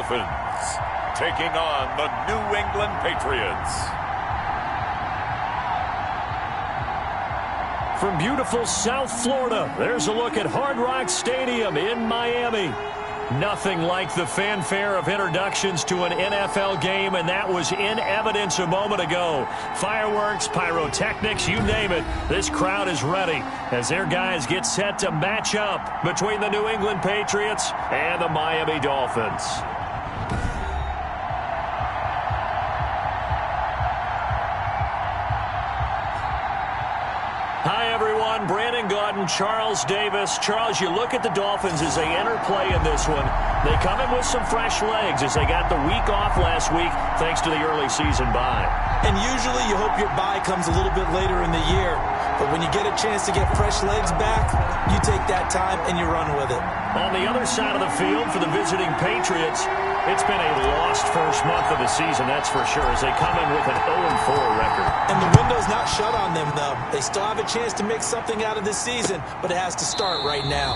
Dolphins taking on the New England Patriots. From beautiful South Florida, there's a look at Hard Rock Stadium in Miami. Nothing like the fanfare of introductions to an NFL game, and that was in evidence a moment ago. Fireworks, pyrotechnics, you name it. This crowd is ready as their guys get set to match up between the New England Patriots and the Miami Dolphins. Hi, everyone. Brandon Gaudin, Charles Davis. Charles, you look at the Dolphins as they enter play in this one. They come in with some fresh legs as they got the week off last week thanks to the early season bye. And usually you hope your bye comes a little bit later in the year. But when you get a chance to get fresh legs back, you take that time and you run with it. On the other side of the field for the visiting Patriots, it's been a lost first month of the season, that's for sure, as they come in with an 0-4 record. And the window's not shut on them, though. They still have a chance to make something out of this season, but it has to start right now.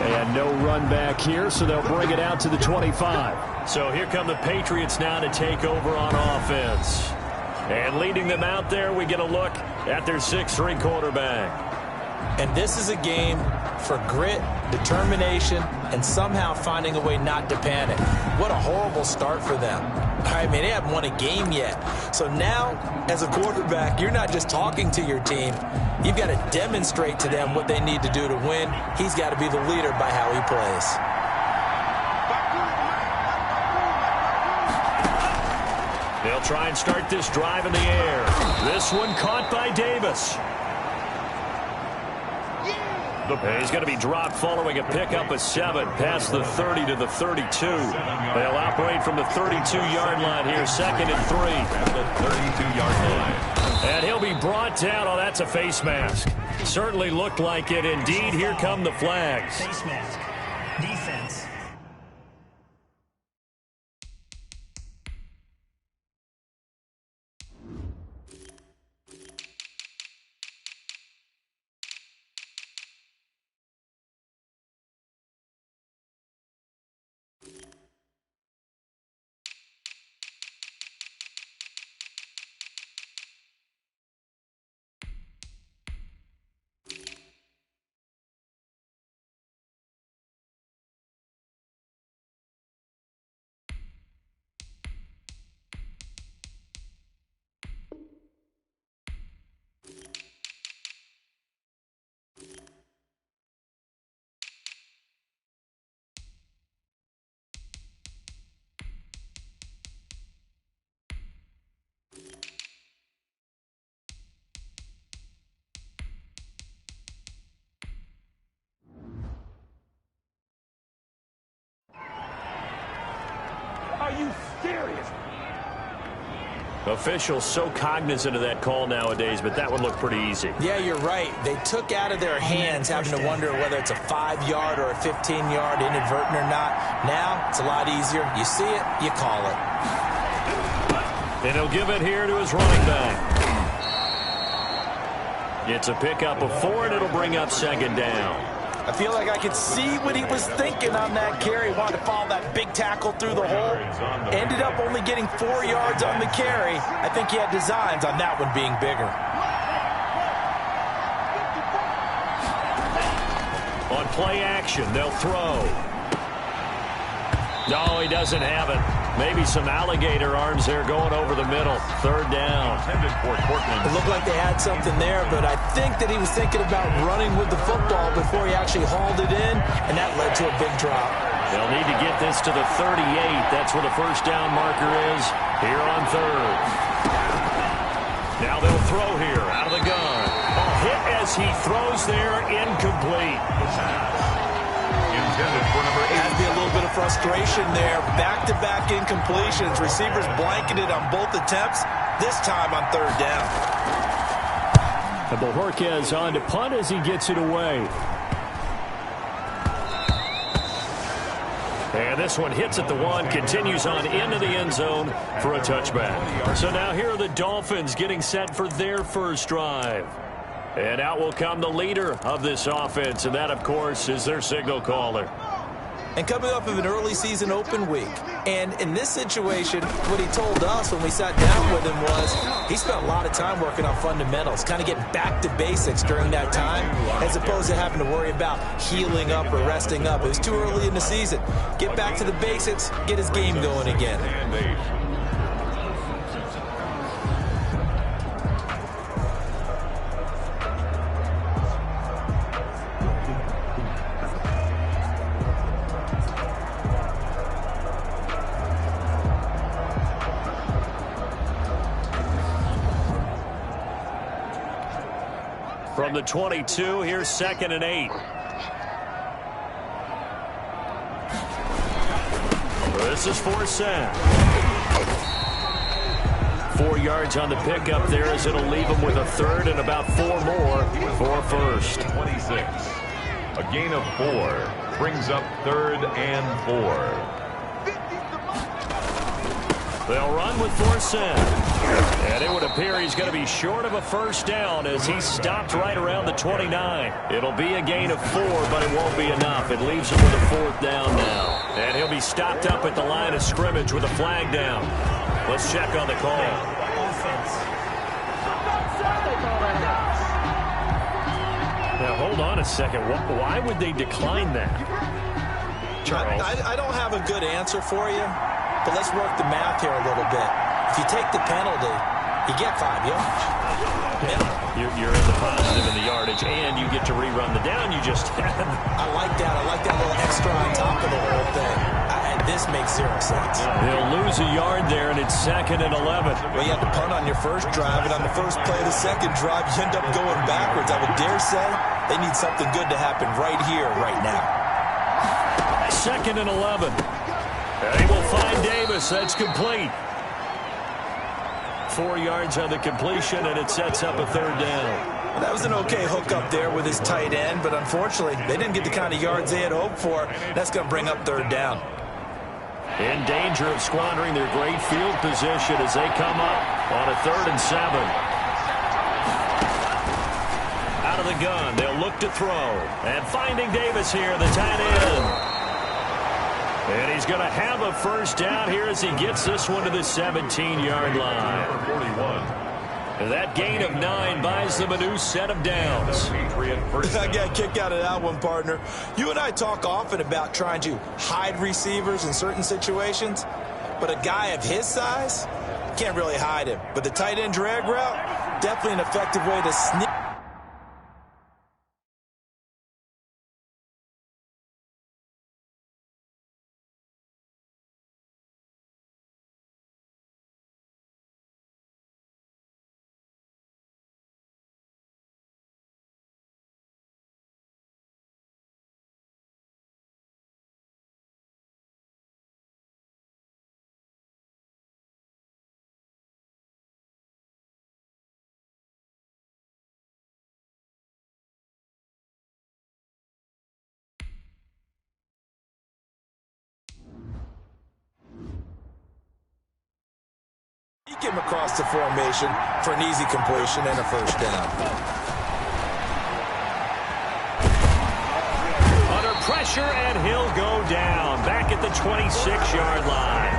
And no run back here, so they'll bring it out to the 25. So here come the Patriots now to take over on offense. And leading them out there, we get a look at their 6'3" quarterback. And this is a game for grit, determination, and somehow finding a way not to panic. What a horrible start for them. I mean, they haven't won a game yet. So now, as a quarterback, you're not just talking to your team. You've got to demonstrate to them what they need to do to win. He's got to be the leader by how he plays. They'll try and start this drive in the air. This one caught by Davis. He's going to be dropped following a pickup of 7 past the 30 to the 32. They'll operate from the 32-yard line here, 2nd and 3. At the 32-yard line. And he'll be brought down. Oh, that's a face mask. Certainly looked like it. Indeed, here come the flags. Face mask. Defense. Are you serious? Officials so cognizant of that call nowadays, but that would look pretty easy. Yeah, you're right. They took out of their hands having to wonder whether it's a 5-yard or a 15-yard inadvertent or not. Now, it's a lot easier. You see it, you call it. And he'll give it here to his running back. It's a pickup of 4, and it'll bring up 2nd down. I feel like I could see what he was thinking on that carry. Wanted to follow that big tackle through the hole. Ended up only getting 4 yards on the carry. I think he had designs on that one being bigger. On play action, they'll throw. No, he doesn't have it. Maybe some alligator arms there going over the middle. 3rd down. It looked like they had something there, but I think that he was thinking about running with the football before he actually hauled it in, and that led to a big drop. They'll need to get this to the 38. That's where the first down marker is here on 3rd. Now they'll throw here out of the gun. A hit as he throws there, incomplete. For number 8. Has to be a little bit of frustration there. Back-to-back incompletions. Receivers blanketed on both attempts, this time on 3rd down. And Bojorquez on to punt as he gets it away. And this one hits at the 1, continues on into the end zone for a touchback. So now here are the Dolphins getting set for their first drive. And out will come the leader of this offense, and that, of course, is their signal caller. and coming up of an early season open week. And in this situation, what he told us when we sat down with him was he spent a lot of time working on fundamentals, kind of getting back to basics during that time, as opposed to having to worry about healing up or resting up. It was too early in the season. Get back to the basics, get his game going again. From the 22, here's 2nd and 8. This is TTh3sup3rb3ast's. 4 yards on the pickup there as it'll leave him with a third and about 4 more for first. 26. A gain of 4 brings up 3rd and 4. They'll run with TTh3sup3rb. And it would appear he's going to be short of a first down as he stopped right around the 29. It'll be a gain of 4, but it won't be enough. It leaves him with a 4th down now. And he'll be stopped up at the line of scrimmage with a flag down. Let's check on the call. Offense. Now, hold on a second. Why would they decline that? Charles? I don't have a good answer for you, but let's work the math here a little bit. If you take the penalty, you get 5 yards. Yeah, you're in the positive in the yardage, and you get to rerun the down you just had. I like that. I like that little extra on top of the whole thing. And this makes 0 sense. They'll lose a yard there, and it's 2nd and 11. Well, you had to punt on your first drive, and on the first play of the second drive, you end up going backwards. I would dare say they need something good to happen right here, right now. 2nd and 11. They will find Davis. That's complete. 4 yards on the completion, and it sets up a 3rd down. Well, that was an okay hookup there with his tight end, but unfortunately, they didn't get the kind of yards they had hoped for. That's going to bring up 3rd down. In danger of squandering their great field position as they come up on a 3rd and 7. Out of the gun, they'll look to throw. And finding Davis here, the tight end. And he's going to have a first down here as he gets this one to the 17-yard line. 41. And that gain of 9 buys them a new set of downs. I got a kick out of that one, partner. You and I talk often about trying to hide receivers in certain situations, but a guy of his size can't really hide him. But the tight end drag route, definitely an effective way to sneak. Him across the formation for an easy completion and a first down. Under pressure, and he'll go down. Back at the 26-yard line.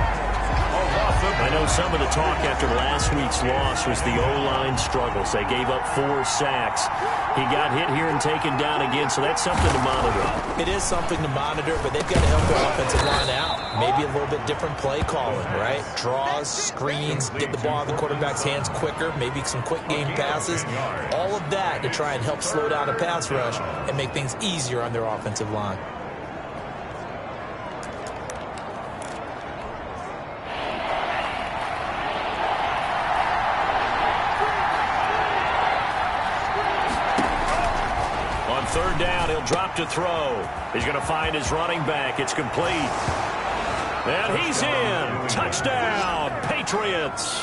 I know some of the talk after last week's loss was the O-line struggles. They gave up 4 sacks. He got hit here and taken down again, so that's something to monitor. It is something to monitor, but they've got to help their offensive line out. Maybe a little bit different play calling, right? Draws, screens, get the ball in the quarterback's hands quicker, maybe some quick game passes. All of that to try and help slow down a pass rush and make things easier on their offensive line. On 3rd down, he'll drop to throw. He's going to find his running back. It's complete. And he's in. Touchdown, Patriots.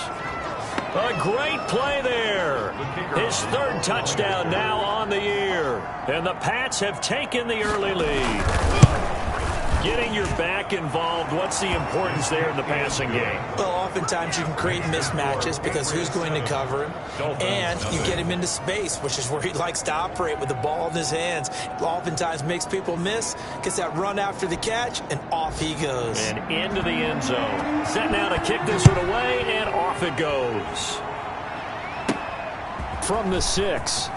A great play there. His 3rd touchdown now on the year. And the Pats have taken the early lead. Getting your back involved, what's the importance there in the passing game? Well, oftentimes you can create mismatches because who's going to cover him? And you get him into space, which is where he likes to operate with the ball in his hands. Oftentimes makes people miss, gets that run after the catch, and off he goes. And into the end zone. Set now to kick this one away, and off it goes. From the 6.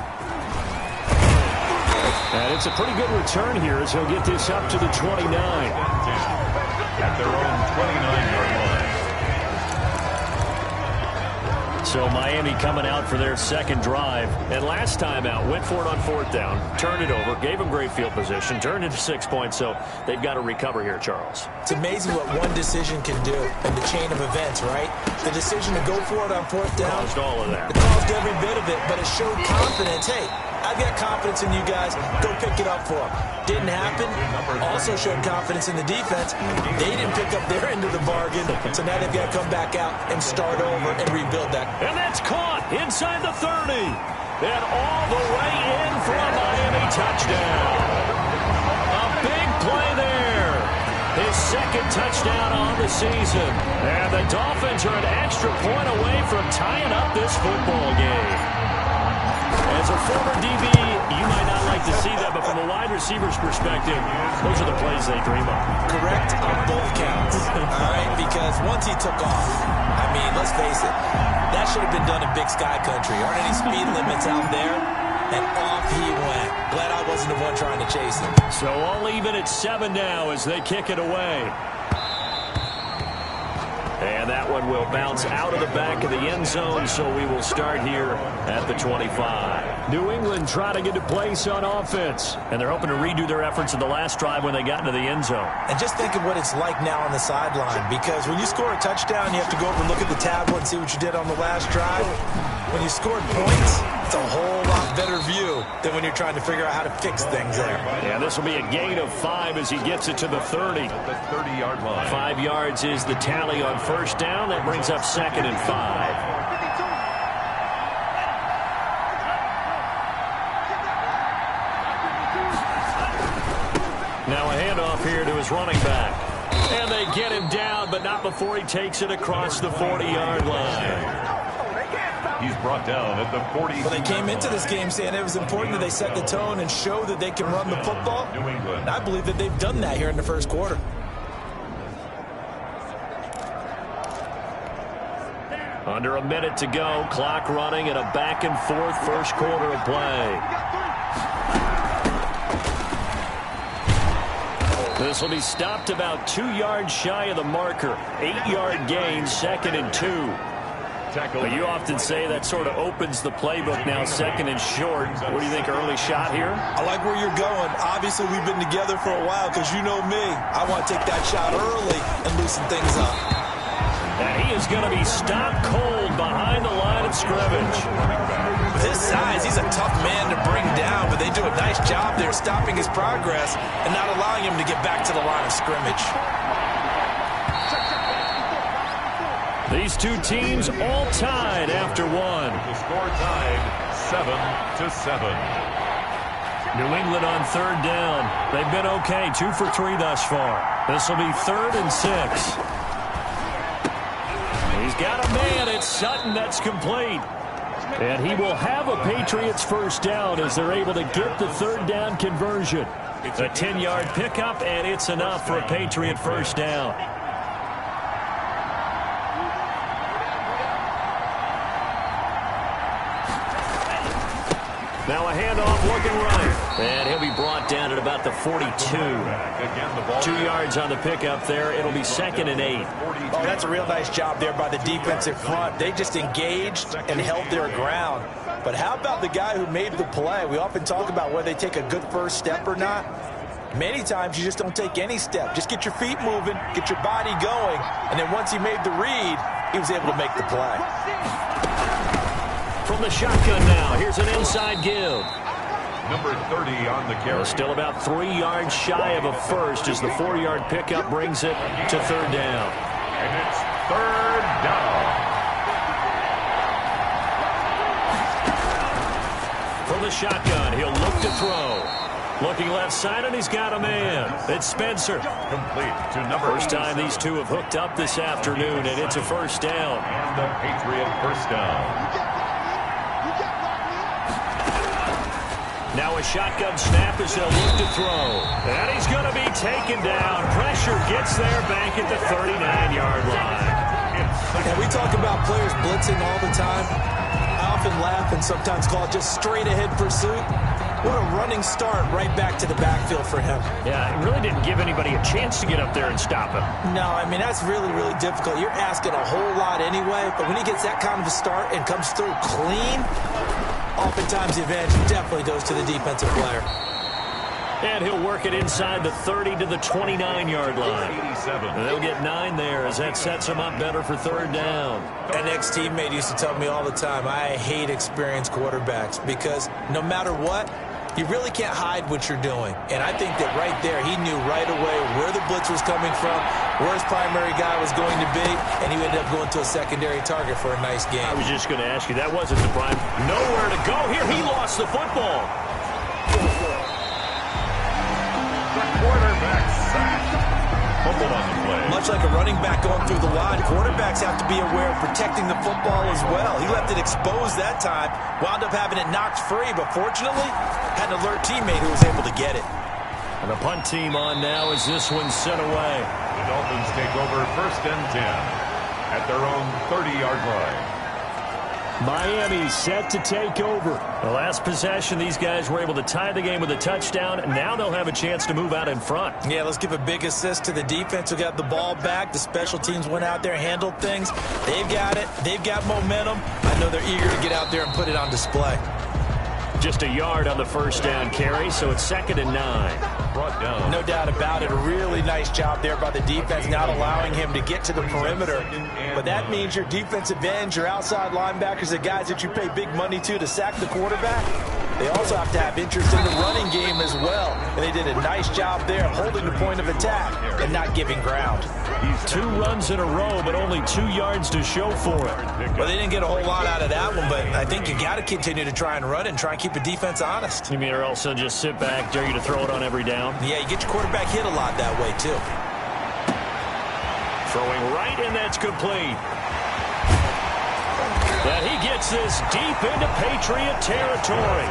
And it's a pretty good return here as he'll get this up to the 29. At their own 29-yard line. So Miami coming out for their second drive. And last time out, went for it on 4th down, turned it over, gave them great field position, turned it to 6 points. So they've got to recover here, Charles. It's amazing what one decision can do in the chain of events, right? The decision to go for it on 4th down. Caused all of that. It caused every bit of it, but it showed confidence. Hey, I've got confidence in you guys. Go pick it up for them. Didn't happen. Also showed confidence in the defense. They didn't pick up their end of the bargain, so now they've got to come back out and start over and rebuild that. And that's caught inside the 30. And all the way in for a Miami touchdown. A big play there. His second touchdown on the season. And the Dolphins are an extra point away from tying up this football game. As a former DB, you might not like to see that, but from a wide receiver's perspective, those are the plays they dream of. Correct on both counts. All right, because once he took off, I mean, let's face it, that should have been done in Big Sky Country. Aren't any speed limits out there? And off he went. Glad I wasn't the one trying to chase him. So all even at 7 now as they kick it away. And that one will bounce out of the back of the end zone, so we will start here at the 25. New England trying to get to place on offense, and they're hoping to redo their efforts in the last drive when they got into the end zone. And just think of what it's like now on the sideline, because when you score a touchdown, you have to go over and look at the tablet and see what you did on the last drive. When you scored points, it's a whole lot better view than when you're trying to figure out how to fix things there. Yeah, this will be a gain of 5 as he gets it to the 30. At the 30-yard line. 5 yards is the tally on first down. That brings up 2nd and 5. Now a handoff here to his running back. And they get him down, but not before he takes it across the 40-yard line. He's brought down at the 40. Well, they came into this game saying it was important that they set the tone and show that they can run the football. New England. And I believe that they've done that here in the first quarter. Under a minute to go, clock running, and a back-and-forth first quarter of play. This will be stopped about 2 yards shy of the marker. 8-yard gain, 2nd and 2. But you often say that sort of opens the playbook now, 2nd and short. What do you think, early shot here? I like where you're going. Obviously, we've been together for a while because you know me. I want to take that shot early and loosen things up. And he is going to be stopped cold behind the line of scrimmage. With his size, he's a tough man to bring down, but they do a nice job there stopping his progress and not allowing him to get back to the line of scrimmage. These two teams all tied after 1. The score tied 7-7. New England on 3rd down. They've been okay, 2 for 3 thus far. This will be 3rd and 6. He's got a man at Sutton that's complete. And he will have a Patriots first down as they're able to get the 3rd down conversion. A 10-yard pickup, and it's enough for a Patriot first down. Now a handoff looking right. And he'll be brought down at about the 42. 2 yards on the pickup there. It'll be 2nd and 8. Oh, that's a real nice job there by the defensive front. They just engaged and held their ground. But how about the guy who made the play? We often talk about whether they take a good first step or not. Many times you just don't take any step. Just get your feet moving, get your body going, and then once he made the read, he was able to make the play. From the shotgun now, here's an inside give. Number 30 on the carry. Still about 3 yards shy of a first as the 4-yard pickup brings it to 3rd down. And it's 3rd down. From the shotgun, he'll look to throw. Looking left side, and he's got a man. It's Spencer. Complete to number First time 87. these two have hooked up this afternoon, and it's a first down. And the Patriot first down. Now a shotgun snap as they'll look to throw. And he's going to be taken down. Pressure gets there back at the 39-yard line. And we talk about players blitzing all the time. I often laugh and sometimes call it just straight-ahead pursuit. What a running start right back to the backfield for him. Yeah, it really didn't give anybody a chance to get up there and stop him. No, I mean, that's really, really difficult. You're asking a whole lot anyway, but when he gets that kind of a start and comes through clean, oftentimes the advantage definitely goes to the defensive player. And he'll work it inside the 30 to the 29-yard line. 87. And they'll get 9 there as that sets them up better for third down. An ex-teammate used to tell me all the time, I hate experienced quarterbacks because no matter what, you really can't hide what you're doing. And I think that right there, he knew right away where the blitz was coming from, where his primary guy was going to be, and he ended up going to a secondary target for a nice game. I was just going to ask you, that wasn't the prime. Nowhere to go here. He lost the football. Quarterback sack. Fumble on the play. Much like a running back going through the line, quarterbacks have to be aware of protecting the football as well. He left it exposed that time, wound up having it knocked free, but fortunately, had an alert teammate who was able to get it. And the punt team on now as this one's sent away. The Dolphins take over first and 10 at their own 30-yard line. Miami set to take over. The last possession, these guys were able to tie the game with a touchdown, and now they'll have a chance to move out in front. Yeah, let's give a big assist to the defense who got the ball back. The special teams went out there, handled things. They've got it. They've got momentum. I know they're eager to get out there and put it on display. Just a yard on the first down carry, so it's 2nd and 9. Brought down. No doubt about it. A really nice job there by the defense, not allowing him to get to the perimeter. But that means your defensive ends, your outside linebackers, the guys that you pay big money to sack the quarterback, they also have to have interest in the running game as well. And they did a nice job there holding the point of attack and not giving ground. 2 runs in a row, but only 2 yards to show for it. Well, they didn't get a whole lot out of that one, but I think you got to continue to try and run it and try and keep the defense honest. You mean, or else they'll just sit back, dare you to throw it on every down? Yeah, you get your quarterback hit a lot that way, too. Throwing right, and that's complete. And he gets this deep into Patriot territory.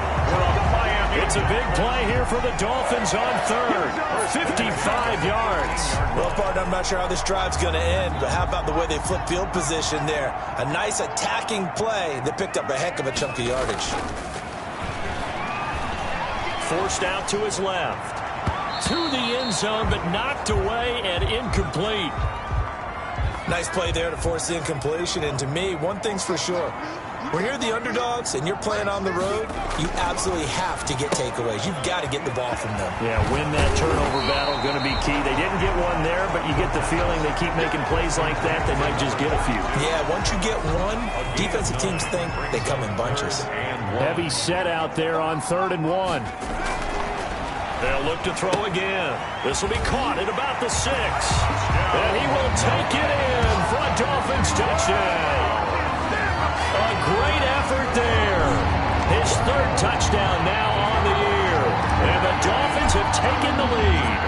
It's a big play here for the Dolphins on third. 55 yards. Well, partner, I'm not sure how this drive's going to end, but how about the way they flip field position there? A nice attacking play that picked up a heck of a chunk of yardage. Forced out to his left. To the end zone, but knocked away and incomplete. Nice play there to force the incompletion. And to me, one thing's for sure. When you're the underdogs and you're playing on the road, you absolutely have to get takeaways. You've got to get the ball from them. Yeah, win that turnover battle, going to be key. They didn't get one there, but you get the feeling they keep making plays like that, they might just get a few. Yeah, once you get one, defensive teams think they come in bunches. Heavy set out there on 3rd and 1. They'll look to throw again. This will be caught at about the 6. And he will take it in for a Dolphins touchdown. A great effort there. His 3rd touchdown now on the year. And the Dolphins have taken the lead.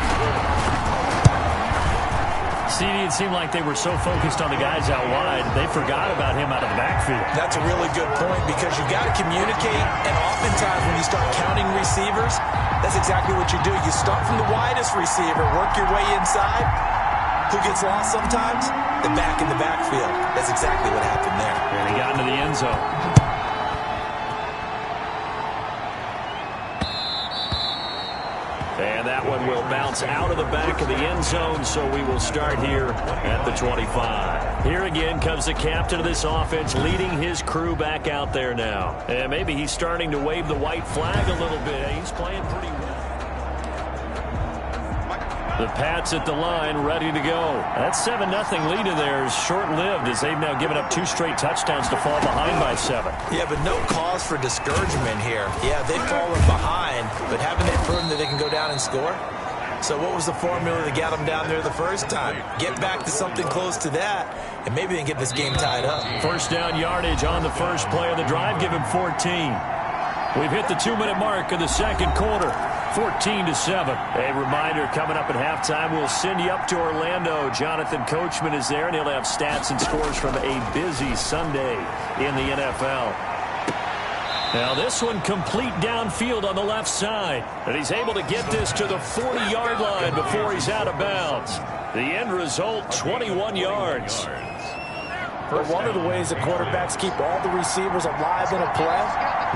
CD, it seemed like they were so focused on the guys out wide, they forgot about him out of the backfield. That's a really good point because you've got to communicate, and oftentimes when you start counting receivers, that's exactly what you do. You start from the widest receiver, work your way inside. Who gets lost sometimes? The back in the backfield. That's exactly what happened there. And he got into the end zone. And that one will bounce out of the back of the end zone, so we will start here at the 25. Here again comes the captain of this offense, leading his crew back out there now. And maybe he's starting to wave the white flag a little bit. He's playing pretty well. The Pats at the line, ready to go. That 7-0 lead of theirs is short-lived as they've now given up 2 straight touchdowns to fall behind by 7. Yeah, but no cause for discouragement here. Yeah, they've fallen behind, but haven't they proven that they can go down and score? So what was the formula that got them down there the first time? Get back to something close to that, and maybe they can get this game tied up. First down yardage on the first play of the drive. Give him 14. We've hit the 2-minute mark of the second quarter. 14-7. A reminder, coming up at halftime, we'll send you up to Orlando. Jonathan Coachman is there, and he'll have stats and scores from a busy Sunday in the NFL. Now this one complete downfield on the left side. And he's able to get this to the 40-yard line before he's out of bounds. The end result, 21 yards. But one of the ways that quarterbacks keep all the receivers alive in a play,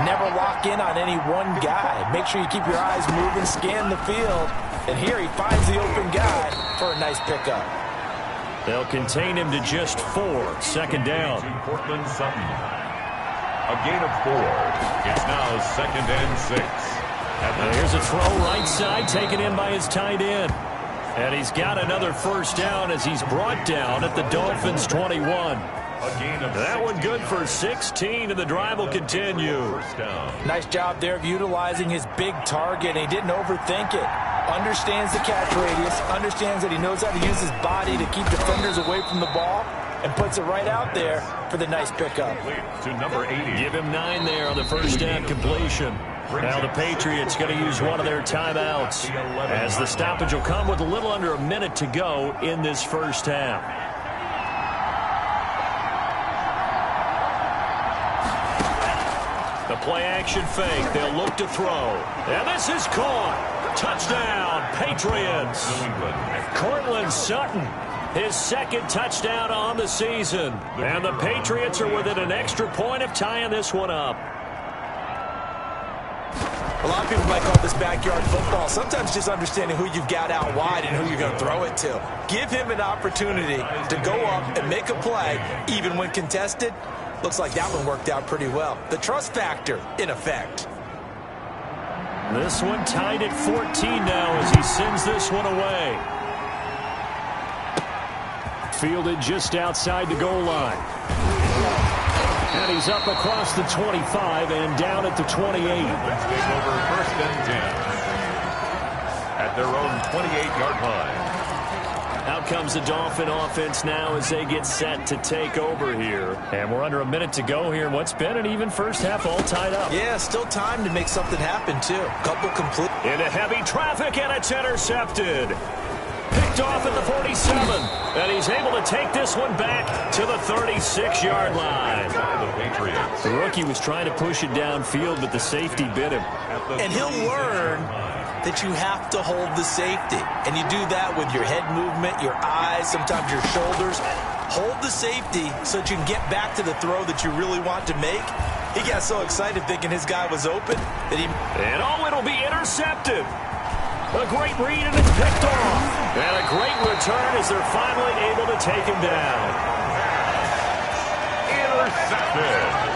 never lock in on any one guy. Make sure you keep your eyes moving, scan the field. And here he finds the open guy for a nice pickup. They'll contain him to just 4. Second down. Portland Sutton. A gain of 4. It's now 2nd and 6. Now here's a throw right side, taken in by his tight end. And he's got another first down as he's brought down at the Dolphins' 21. That one good for 16, and the drive will continue. Nice job there of utilizing his big target. He didn't overthink it. Understands the catch radius, understands that he knows how to use his body to keep defenders away from the ball, and puts it right out there for the nice pickup. To number 80. Give him 9 there on the first down completion. Now the Patriots going to use one of their timeouts, as the stoppage will come with a little under a minute to go in this first half. The play-action fake. They'll look to throw. And this is caught. Touchdown, Patriots. Cortland Sutton, his second touchdown on the season. And the Patriots are within an extra point of tying this one up. A lot of people might call this backyard football. Sometimes just understanding who you've got out wide and who you're going to throw it to. Give him an opportunity to go up and make a play, even when contested. Looks like that one worked out pretty well. The trust factor in effect. This one tied at 14 now as he sends this one away. Fielded just outside the goal line. And he's up across the 25 and down at the 28. Let's take over 1st and 10. At their own 28-yard line. Out comes the Dolphin offense now as they get set to take over here. And we're under a minute to go here in what's been an even first half, all tied up. Yeah, still time to make something happen, too. Couple complete. Into heavy traffic, and it's intercepted. Picked off at the 47. And he's able to take this one back to the 36-yard line. The rookie was trying to push it downfield, but the safety bit him. And he'll learn that you have to hold the safety. And you do that with your head movement, your eyes, sometimes your shoulders. Hold the safety so that you can get back to the throw that you really want to make. He got so excited thinking his guy was open that he... And it'll be intercepted. A great read, and it's picked off. And a great return as they're finally able to take him down. Intercepted.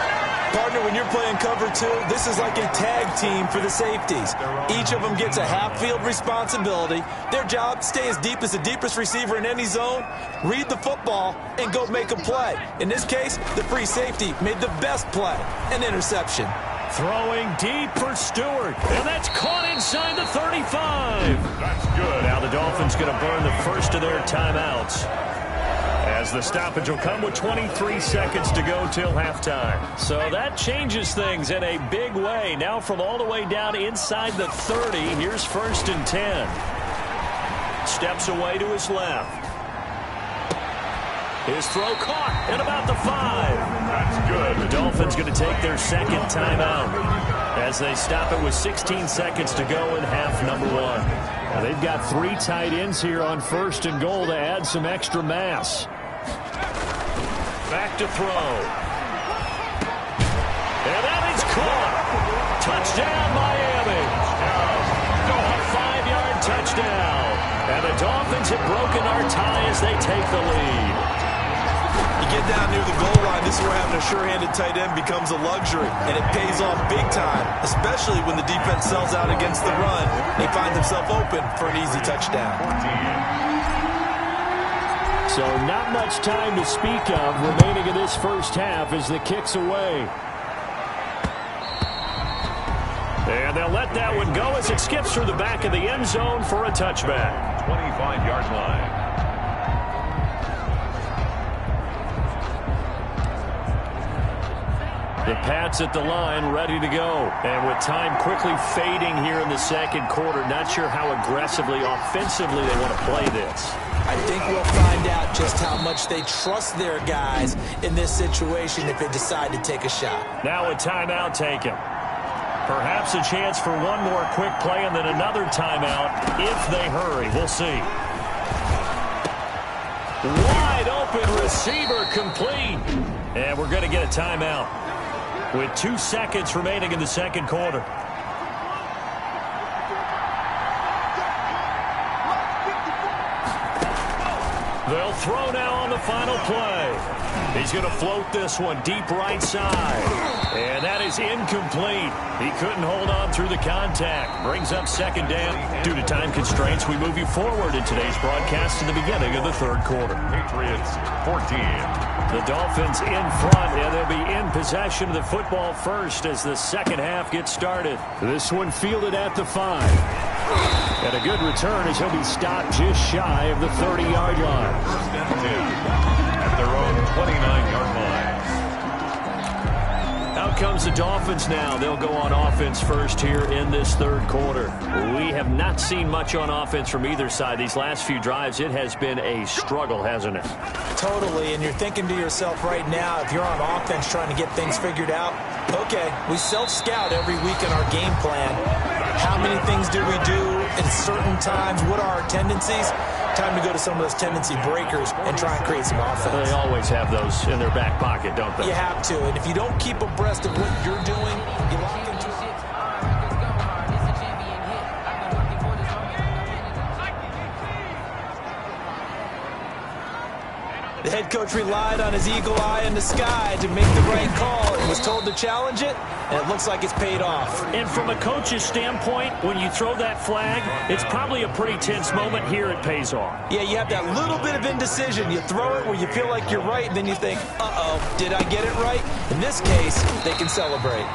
Partner, when you're playing cover 2, this is like a tag team for the safeties. Each of them gets a half-field responsibility. Their job, stay as deep as the deepest receiver in any zone, read the football, and go make a play. In this case, the free safety made the best play, an interception. Throwing deep for Stewart, and that's caught inside the 35. That's good. Now the Dolphins going to burn the first of their timeouts, as the stoppage will come with 23 seconds to go till halftime. So that changes things in a big way. Now from all the way down inside the 30, here's 1st and 10. Steps away to his left. His throw caught at about the 5. That's good. The Dolphins going to take their second timeout as they stop it with 16 seconds to go in half number 1. Now they've got 3 tight ends here on 1st and goal to add some extra mass. Back to throw. And that is caught. Touchdown, Miami. A 5-yard touchdown. And the Dolphins have broken our tie as they take the lead. You get down near the goal line, this is where having a sure-handed tight end becomes a luxury, and it pays off big time, especially when the defense sells out against the run. He finds himself open for an easy touchdown. So not much time to speak of remaining in this first half as the kick's away. And they'll let that one go as it skips through the back of the end zone for a touchback. 25-yard line. The Pats at the line, ready to go. And with time quickly fading here in the second quarter, not sure how aggressively, offensively they want to play this. I think we'll find out just how much they trust their guys in this situation if they decide to take a shot. Now a timeout taken. Perhaps a chance for one more quick play and then another timeout if they hurry. We'll see. Wide open receiver complete. And we're going to get a timeout with 2 seconds remaining in the second quarter. They'll throw now on the final play. He's going to float this one deep right side. And that is incomplete. He couldn't hold on through the contact. Brings up second down. Due to time constraints, we move you forward in today's broadcast to the beginning of the third quarter. Patriots 14. The Dolphins in front, and they'll be in possession of the football first as the second half gets started. This one fielded at the 5. And a good return as he'll be stopped just shy of the 30-yard line. First and 10 at their own 29-yard line. Out comes the Dolphins now. They'll go on offense first here in this third quarter. We have not seen much on offense from either side. These last few drives, it has been a struggle, hasn't it? Totally, and you're thinking to yourself right now, if you're on offense trying to get things figured out, okay, we self-scout every week in our game plan. How many things do we do at certain times? What are our tendencies? Time to go to some of those tendency breakers and try and create some offense. They always have those in their back pocket, don't they? You have to, and if you don't keep abreast of what you're doing, you lock into it. The head coach relied on his eagle eye in the sky to make the right call and was told to challenge it, and it looks like it's paid off. And from a coach's standpoint, when you throw that flag, it's probably a pretty tense moment. Here it pays off. Yeah, you have that little bit of indecision. You throw it where you feel like you're right, and then you think, uh-oh, did I get it right? In this case, they can celebrate.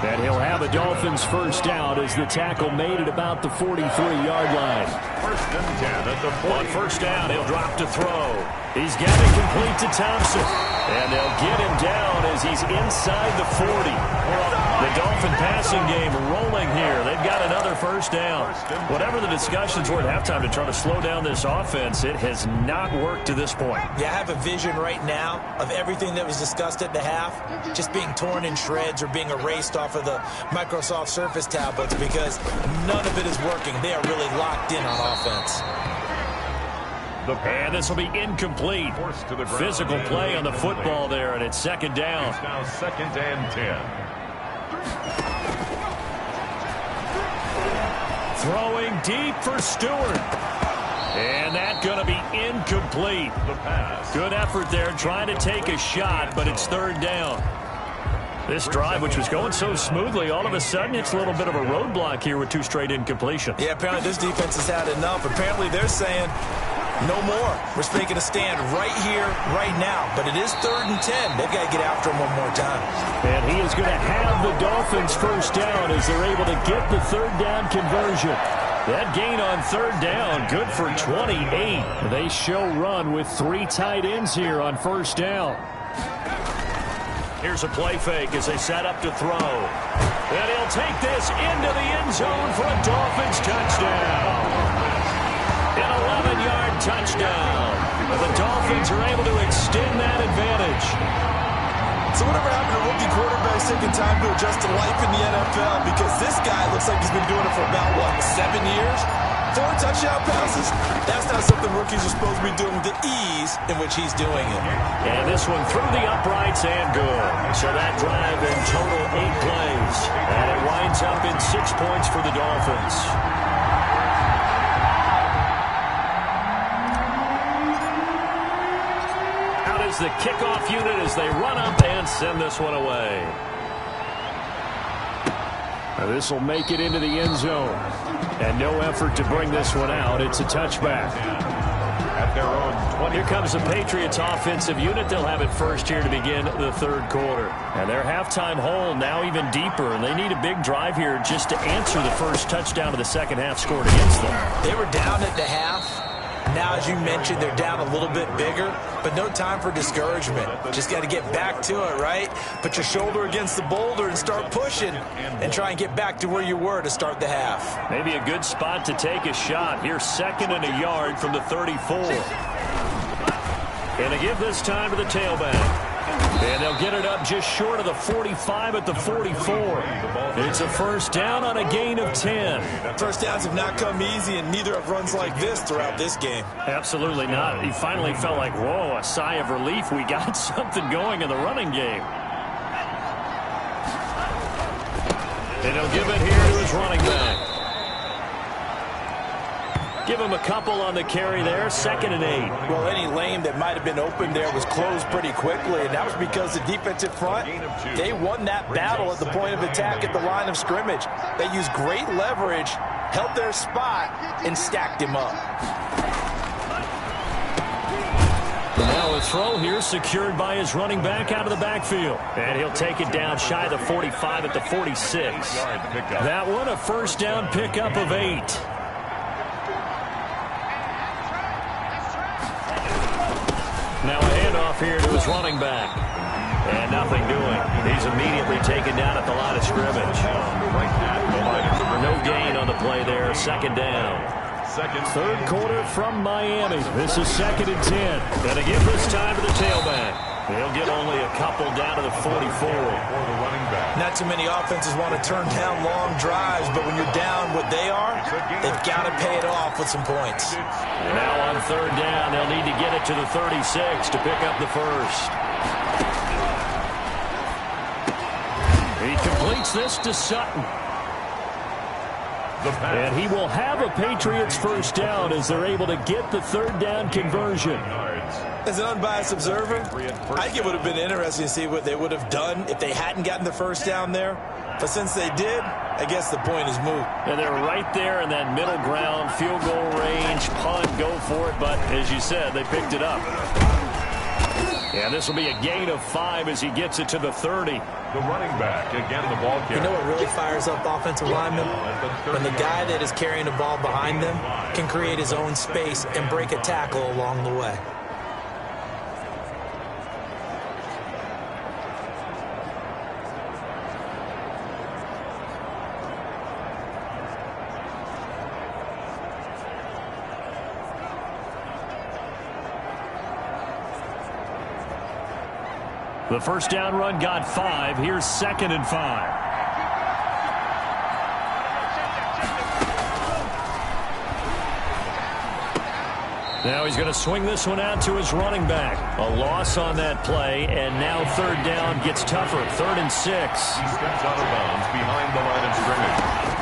And he'll have a Dolphins first down as the tackle made at about the 43-yard line. First and 10 at the 40. On first down, he'll drop to throw. He's got it complete to Thompson. And they'll get him down as he's inside the 40. The Dolphin passing game rolling here. They've got another first down. Whatever the discussions were at halftime to try to slow down this offense, it has not worked to this point. Yeah, I have a vision right now of everything that was discussed at the half just being torn in shreds or being erased off of the Microsoft Surface tablets because none of it is working. They are really locked in on offense. And this will be incomplete. Physical play on the football there, and it's second down. It's now second and 10. Throwing deep for Stewart. And that's going to be incomplete. The pass. Good effort there trying to take a shot, but it's third down. This drive, which was going so smoothly, all of a sudden it's a little bit of a roadblock here with 2 straight incompletions. Yeah, apparently this defense has had enough. Apparently they're saying, no more. We're making a stand right here, right now. But it is third and 10. They've got to get after him one more time. And he is going to have the Dolphins first down as they're able to get the third down conversion. That gain on third down, good for 28. They show run with 3 tight ends here on first down. Here's a play fake as they set up to throw. And he'll take this into the end zone for a Dolphins touchdown. An 11-yard touchdown. The Dolphins are able to extend that advantage. So whatever happened to rookie quarterbacks taking time to adjust to life in the NFL? Because this guy looks like he's been doing it for about, 7 years? 4 touchdown passes? That's not something rookies are supposed to be doing with the ease in which he's doing it. And this one through the uprights and good. So that drive in total 8 plays. And it winds up in 6 points for the Dolphins. The kickoff unit as they run up and send this one away. This will make it into the end zone. And no effort to bring this one out. It's a touchback. At their own 20. Here comes the Patriots offensive unit. They'll have it first here to begin the third quarter. And their halftime hole now even deeper. And they need a big drive here just to answer the first touchdown of the second half scored against them. They were down at the half. Now, as you mentioned, they're down a little bit bigger, but no time for discouragement. Just got to get back to it, right? Put your shoulder against the boulder and start pushing and try and get back to where you were to start the half. Maybe a good spot to take a shot. Here's 2nd and a yard from the 34. And they give this time to the tailback. And they'll get it up just short of the 45 at the 44. It's a first down on a gain of 10. First downs have not come easy, and neither have runs like this throughout this game. Absolutely not. He finally felt like, whoa, a sigh of relief. We got something going in the running game. And he'll give it here to his running back. Give him a couple on the carry there, 2nd and 8. Well, any lane that might have been open there was closed pretty quickly, and that was because the defensive front, they won that battle at the point of attack at the line of scrimmage. They used great leverage, held their spot, and stacked him up. Now a throw here secured by his running back out of the backfield. And he'll take it down shy of the 45 at the 46. That one a first down pickup of 8. Now a handoff here to his running back. And nothing doing. He's immediately taken down at the line of scrimmage. No gain on the play there. 2nd down. 3rd quarter from Miami. This is 2nd and 10. And again this time to the tailback. He'll get only a couple down to the 44. Not too many offenses want to turn down long drives, but when you're down what they are, they've got to pay it off with some points. Now on 3rd down, they'll need to get it to the 36 to pick up the first. He completes this to Sutton. And he will have a Patriots first down as they're able to get the 3rd down conversion. As an unbiased observer, I think it would have been interesting to see what they would have done if they hadn't gotten the first down there. But since they did, I guess the point is moot. And they're right there in that middle ground, field goal range, punt, go for it. But as you said, they picked it up. And this will be a gain of 5 as he gets it to the 30. The running back, again the ball carrier. You know what really fires up offensive linemen? When the guy that is carrying the ball behind them can create his own space and break a tackle along the way. The first down run got 5. Here's 2nd and 5. Now he's going to swing this one out to his running back. A loss on that play, and now 3rd down gets tougher. 3rd and 6. He steps out of bounds behind the line of scrimmage.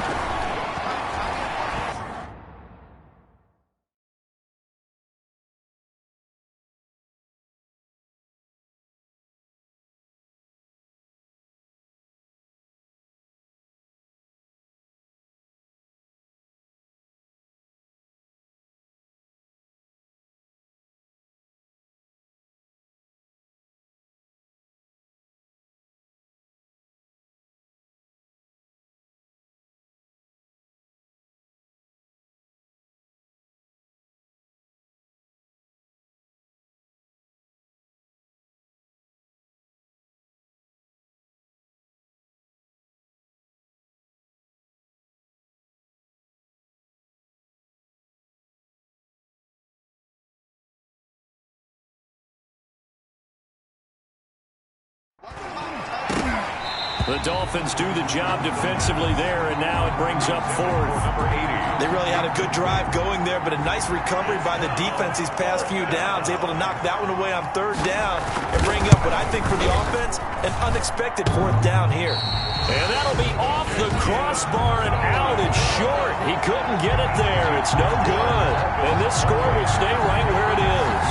The Dolphins do the job defensively there, and now it brings up 4th. Number 80. They really had a good drive going there, but a nice recovery by the defense these past few downs, able to knock that one away on 3rd down and bring up what I think for the offense, an unexpected 4th down here. And that'll be off the crossbar and out. It's short. He couldn't get it there. It's no good. And this score will stay right where it is.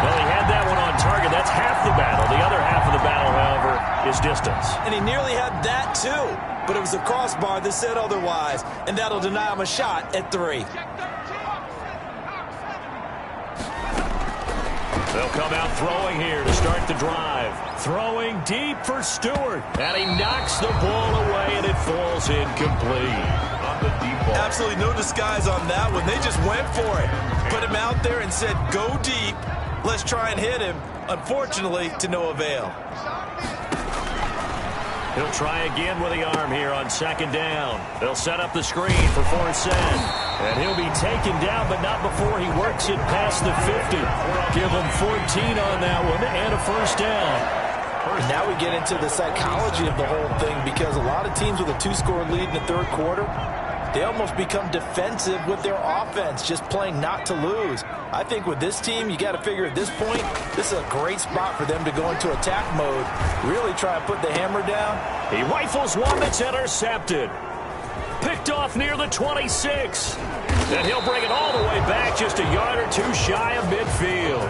Well, he had that one on target. That's half the battle. The other half of the battle, however, is distance. And he nearly had that too, but it was the crossbar that said otherwise, and that'll deny him a shot at 3. They'll come out throwing here to start the drive. Throwing deep for Stewart, and he knocks the ball away, and it falls incomplete. On the deep football. Absolutely no disguise on that one. They just went for it. Put him out there and said, go deep. Let's try and hit him. Unfortunately, to no avail. He'll try again with the arm here on second down. They'll set up the screen for fourth and. And he'll be taken down, but not before he works it past the 50. Give him 14 on that one and a first down. Now we get into the psychology of the whole thing, because a lot of teams with a 2-score lead in the third quarter, they almost become defensive with their offense, just playing not to lose. I think with this team, you got to figure at this point, this is a great spot for them to go into attack mode, really try to put the hammer down. He rifles one that's intercepted. Picked off near the 26. And he'll bring it all the way back, just a yard or two shy of midfield.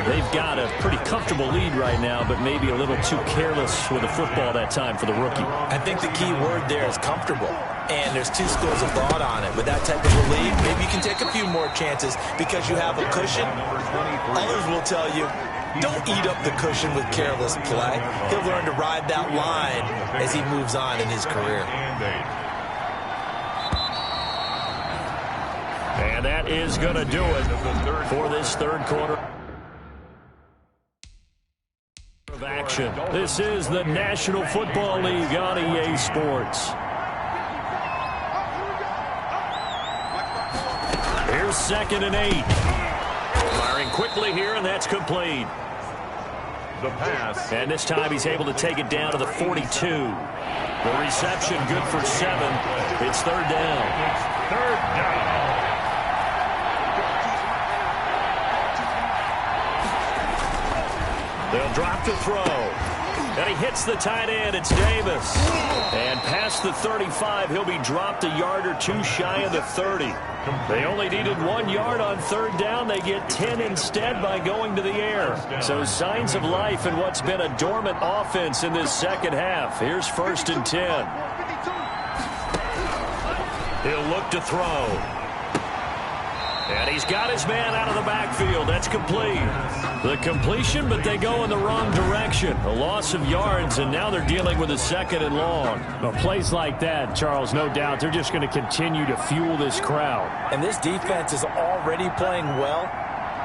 They've got a pretty comfortable lead right now, but maybe a little too careless with the football that time for the rookie. I think the key word there is comfortable. And there's two schools of thought on it. With that type of a lead, maybe you can take a few more chances because you have a cushion. Others will tell you, don't eat up the cushion with careless play. He'll learn to ride that line as he moves on in his career. And that is going to do it for this third quarter of action. This is the National Football League on EA Sports. Here's 2nd and 8. Firing quickly here, and that's complete. The pass. And this time he's able to take it down to the 42. The reception good for 7. It's third down. Third down. They'll drop to throw. And he hits the tight end. It's Davis. And past the 35, he'll be dropped a yard or two shy of the 30. They only needed 1 yard on third down. They get 10 instead by going to the air. So signs of life in what's been a dormant offense in this second half. Here's 1st and 10. He'll look to throw. And he's got his man out of the backfield. That's complete. The completion, but they go in the wrong direction. A loss of yards, and now they're dealing with a 2nd and long. Well, plays like that, Charles, no doubt, they're just going to continue to fuel this crowd. And this defense is already playing well,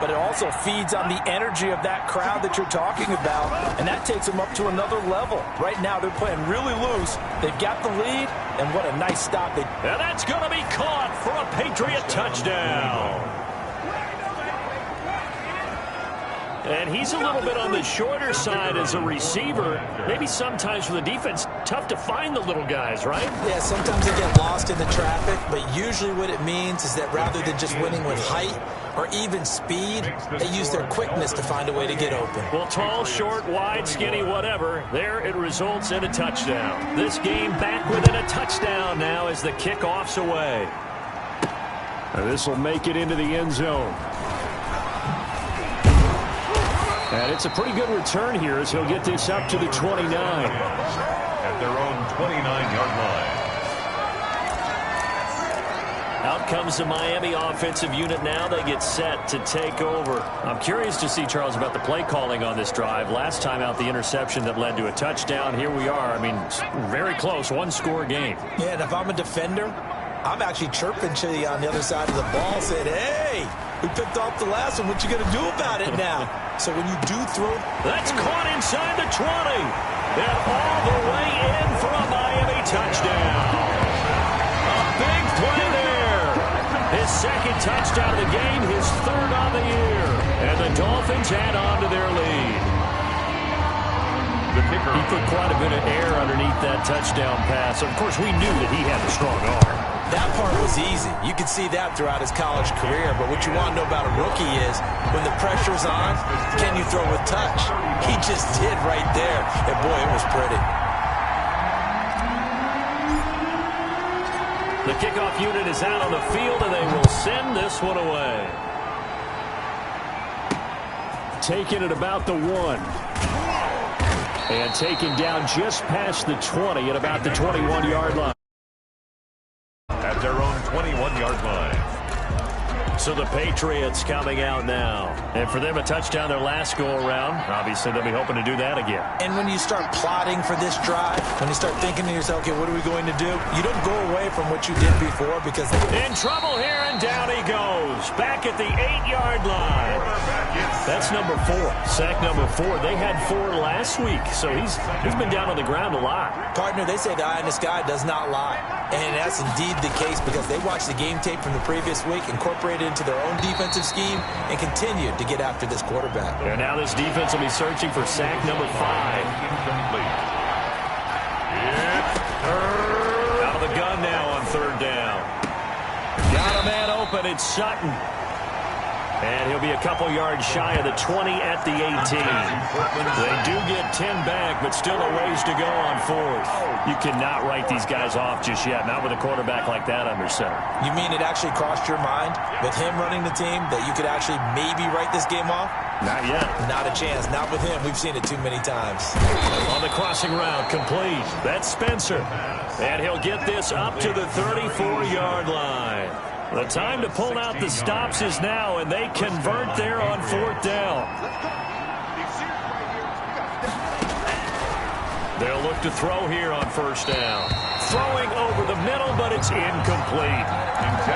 but it also feeds on the energy of that crowd that you're talking about, and that takes them up to another level. Right now, they're playing really loose. They've got the lead, and what a nice stop. And that's going to be caught for a Patriot touchdown. And he's a little bit on the shorter side as a receiver. Maybe sometimes for the defense, tough to find the little guys, right? Yeah, sometimes they get lost in the traffic, but usually what it means is that rather than just winning with height or even speed, they use their quickness to find a way to get open. Well, tall, short, wide, skinny, whatever, there it results in a touchdown. This game back within a touchdown now as the kickoff's away. And this will make it into the end zone. And it's a pretty good return here as he'll get this up to the 29. At their own 29-yard line. Out comes the Miami offensive unit now. They get set to take over. I'm curious to see, Charles, about the play calling on this drive. Last time out, the interception that led to a touchdown. Here we are. I mean, very close, one-score game. Yeah, and if I'm a defender, I'm actually chirping to you on the other side of the ball, saying, hey, we picked off the last one. What you going to do about it now? So when you do throw... That's caught inside the 20. And all the way in for a Miami touchdown. A big play there. His 2nd touchdown of the game, his 3rd on the year. And the Dolphins add on to their lead. The kicker. He put quite a bit of air underneath that touchdown pass. Of course, we knew that he had a strong arm. That part was easy. You could see that throughout his college career. But what you want to know about a rookie is when the pressure's on, can you throw with touch? He just did right there. And, boy, it was pretty. The kickoff unit is out on the field, and they will send this one away. Taking it about the 1. And taken down just past the 20 at about the 21-yard line. At their own 21-yard line. So the Patriots coming out now. And for them, a touchdown their last go-around. Obviously, they'll be hoping to do that again. And when you start plotting for this drive, when you start thinking to yourself, okay, what are we going to do? You don't go away from what you did before because... In trouble here, and down he goes. Back at the 8-yard line. That's number 4. Sack number 4. They had 4 last week, so he's been down on the ground a lot. Partner, they say the eye in the sky does not lie. And that's indeed the case because they watched the game tape from the previous week, incorporated it into their own defensive scheme, and continued to get after this quarterback. And now this defense will be searching for sack number 5. Out of the gun now on 3rd down. Got a man open. It's Sutton. And he'll be a couple yards shy of the 20 at the 18. They do get 10 back, but still a ways to go on 4th. You cannot write these guys off just yet, not with a quarterback like that under center. You mean it actually crossed your mind with him running the team that you could actually maybe write this game off? Not yet. Not a chance. Not with him. We've seen it too many times. On the crossing route, complete. That's Spencer. And he'll get this up to the 34-yard line. The time to pull out the stops is now, and they convert there on 4th down. They'll look to throw here on 1st down. Throwing over the middle, but it's incomplete.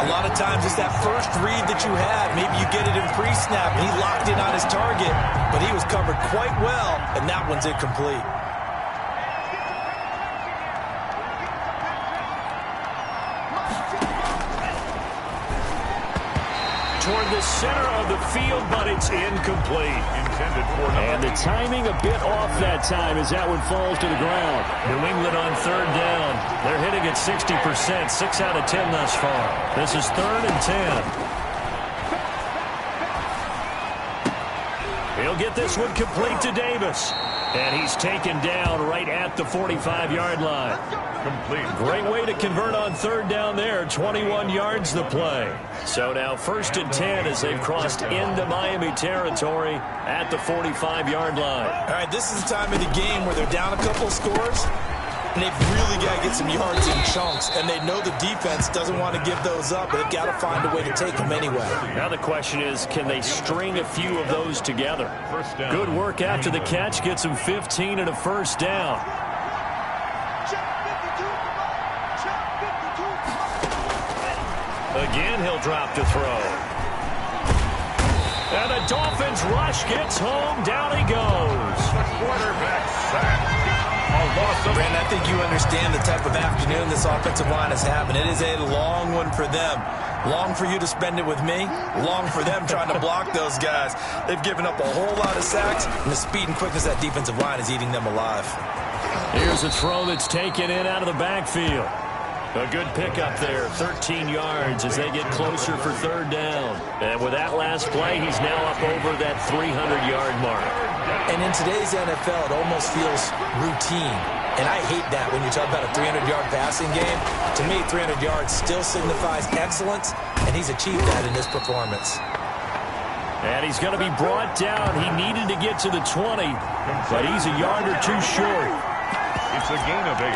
A lot of times it's that first read that you had. Maybe you get it in pre-snap, and he locked in on his target, but he was covered quite well, and that one's incomplete. Toward the center of the field, but it's incomplete. And the timing a bit off that time as that one falls to the ground. New England on 3rd down. They're hitting at 60%, 6 out of 10 thus far. This is 3rd and 10. He'll get this one complete to Davis. And he's taken down right at the 45-yard line. Complete. Great way to convert on 3rd down there. 21 yards the play. So now 1st and 10 as they've crossed into Miami territory at the 45-yard line. All right, this is the time of the game where they're down a couple of scores, and they've really got to get some yards in chunks, and they know the defense doesn't want to give those up, but they've got to find a way to take them anyway. Now the question is, can they string a few of those together? Good work after the catch gets them 15 and a 1st down. Again, he'll drop to throw. And the Dolphins rush gets home. Down he goes. Quarterback sack. Brandon, I think you understand the type of afternoon this offensive line is having. It is a long one for them. Long for you to spend it with me. Long for them trying to block those guys. They've given up a whole lot of sacks, and the speed and quickness of that defensive line is eating them alive. Here's a throw that's taken in out of the backfield. A good pickup there, 13 yards as they get closer for 3rd down. And with that last play, he's now up over that 300-yard mark. And in today's NFL, it almost feels routine. And I hate that when you talk about a 300-yard passing game. To me, 300 yards still signifies excellence, and he's achieved that in this performance. And he's going to be brought down. He needed to get to the 20, but he's a yard or two short. It's a gain of 8,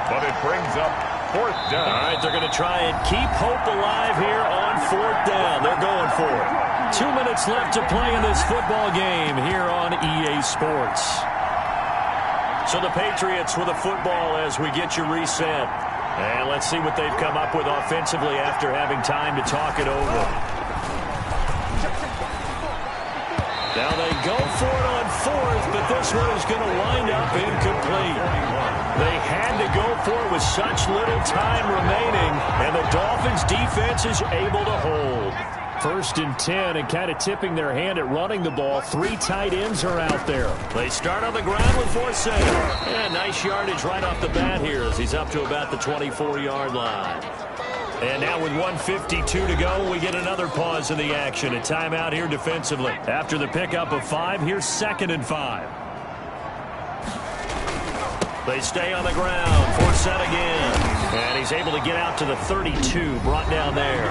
but it brings up 4th down. All right, they're going to try and keep hope alive here on 4th down. They're going for it. 2 minutes left to play in this football game here on EA Sports. So the Patriots with a football as we get you reset. And let's see what they've come up with offensively after having time to talk it over. Now they go for it on 4th, but this one is going to wind up incomplete. They had to go for it with such little time remaining, and the Dolphins defense is able to hold. 1st and 10, and kind of tipping their hand at running the ball. 3 tight ends are out there. They start on the ground with Forsett. And nice yardage right off the bat here as he's up to about the 24-yard line. And now with 1:52 to go, we get another pause in the action. A timeout here defensively. After the pickup of 5, here's 2nd and 5. They stay on the ground. Forsett again. And he's able to get out to the 32, brought down there.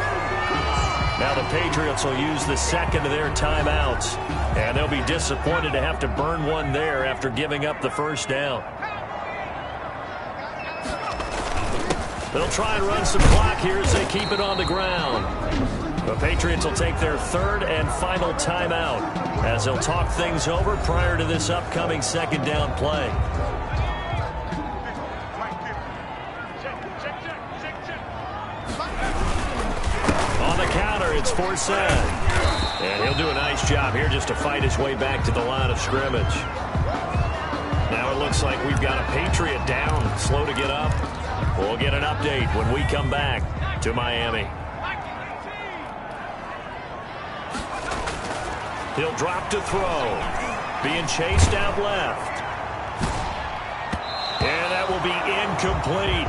Now the Patriots will use the 2nd of their timeouts. And they'll be disappointed to have to burn one there after giving up the 1st down. They'll try and run some clock here as they keep it on the ground. The Patriots will take their third and final timeout as they'll talk things over prior to this upcoming second down play. On the counter, it's Forsett. And he'll do a nice job here just to fight his way back to the line of scrimmage. Now it looks like we've got a Patriot down, slow to get up. We'll get an update when we come back to Miami. He'll drop to throw. Being chased out left. And that will be incomplete.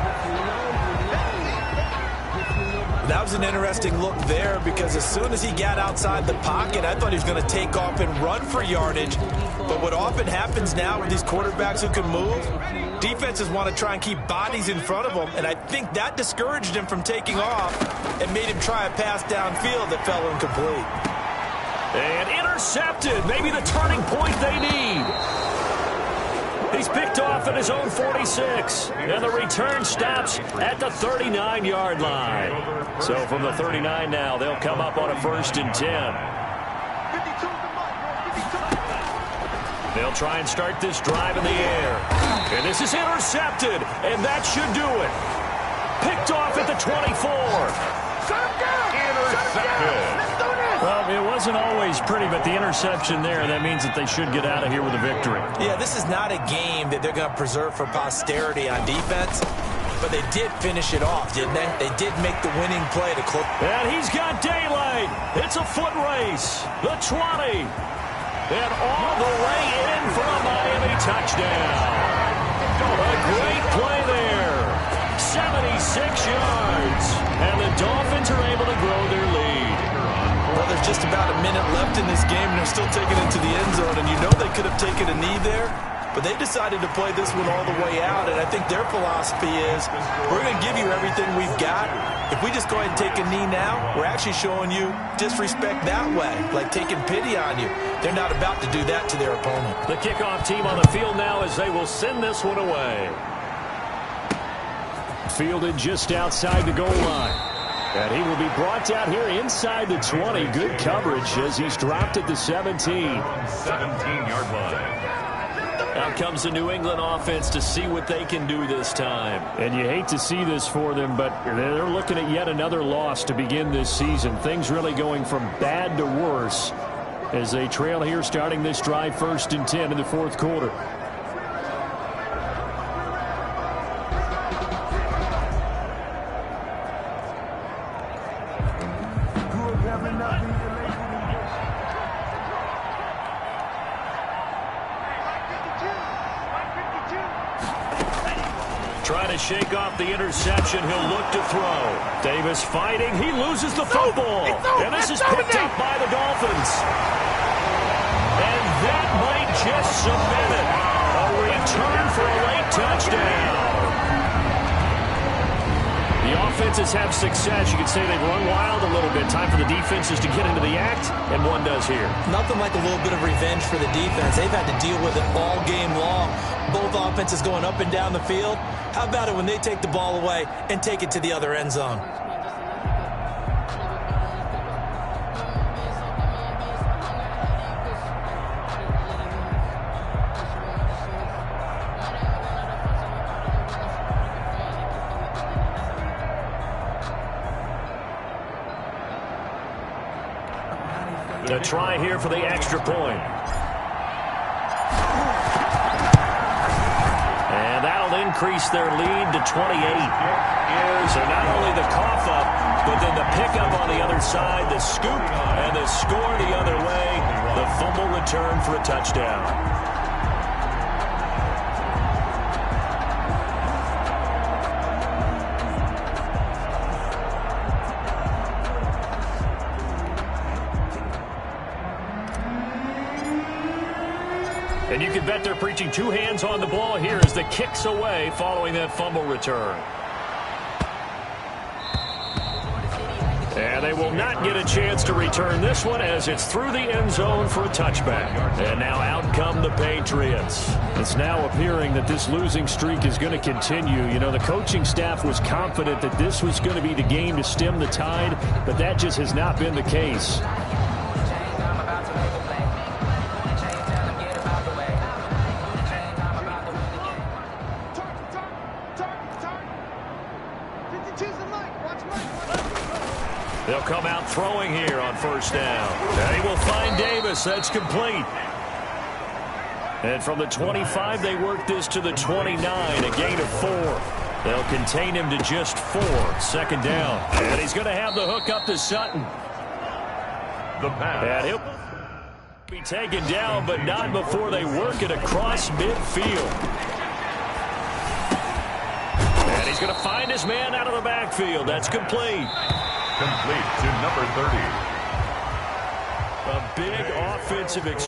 That was an interesting look there because as soon as he got outside the pocket, I thought he was going to take off and run for yardage. But what often happens now with these quarterbacks who can move, defenses want to try and keep bodies in front of them, and I think that discouraged him from taking off and made him try a pass downfield that fell incomplete. And intercepted, maybe the turning point they need. He's picked off at his own 46, and the return stops at the 39-yard line. So from the 39 now, they'll come up on a 1st and 10. They'll try and start this drive in the air. And this is intercepted, and that should do it. Picked off at the 24. Intercepted. Well, it wasn't always pretty, but the interception there, that means that they should get out of here with a victory. Yeah, this is not a game that they're going to preserve for posterity on defense, but they did finish it off, didn't they? They did make the winning play to close. And he's got daylight. It's a foot race. The 20. And all the way in for a Miami touchdown. A great play there. 76 yards. And the Dolphins are able to grow their lead. Well, there's just about a minute left in this game, and they're still taking it to the end zone. And you know they could have taken a knee there, but they decided to play this one all the way out. And I think their philosophy is, we're going to give you everything we've got. If we just go ahead and take a knee now, we're actually showing you disrespect that way, like taking pity on you. They're not about to do that to their opponent. The kickoff team on the field now as they will send this one away. Fielded just outside the goal line. And he will be brought down here inside the 20. Good coverage as he's dropped at the 17. 17-yard line. Out comes the New England offense to see what they can do this time. And you hate to see this for them, but they're looking at yet another loss to begin this season. Things really going from bad to worse as they trail here starting this drive 1st and 10 in the 4th quarter. Trying to shake off the interception. He'll look to throw. Davis fighting. He loses the football. And this is picked up by the Dolphins. And that might just cement it. A return for a late touchdown. The offenses have success. You could say they've run wild a little bit. Time for the defenses to get into the act, and one does here. Nothing like a little bit of revenge for the defense. They've had to deal with it all game long. Both offenses going up and down the field. How about it when they take the ball away and take it to the other end zone? A try here for the extra point. And that'll increase their lead to 28. So not only the cough up, but then the pickup on the other side, the scoop, and the score the other way. The fumble return for a touchdown. And you can bet they're preaching two hands on the ball here as the kick's away following that fumble return. And they will not get a chance to return this one as it's through the end zone for a touchback. And now out come the Patriots. It's now appearing that this losing streak is going to continue. You know, the coaching staff was confident that this was going to be the game to stem the tide, but that just has not been the case. They'll come out throwing here on first down. And he will find Davis. That's complete. And from the 25, they work this to the 29, a gain of 4. They'll contain him to just 4. Second down. And he's going to have the hook up to Sutton. The pass. And he'll be taken down, but not before they work it across midfield. And he's going to find his man out of the backfield. That's complete. Complete to number 30. A big offensive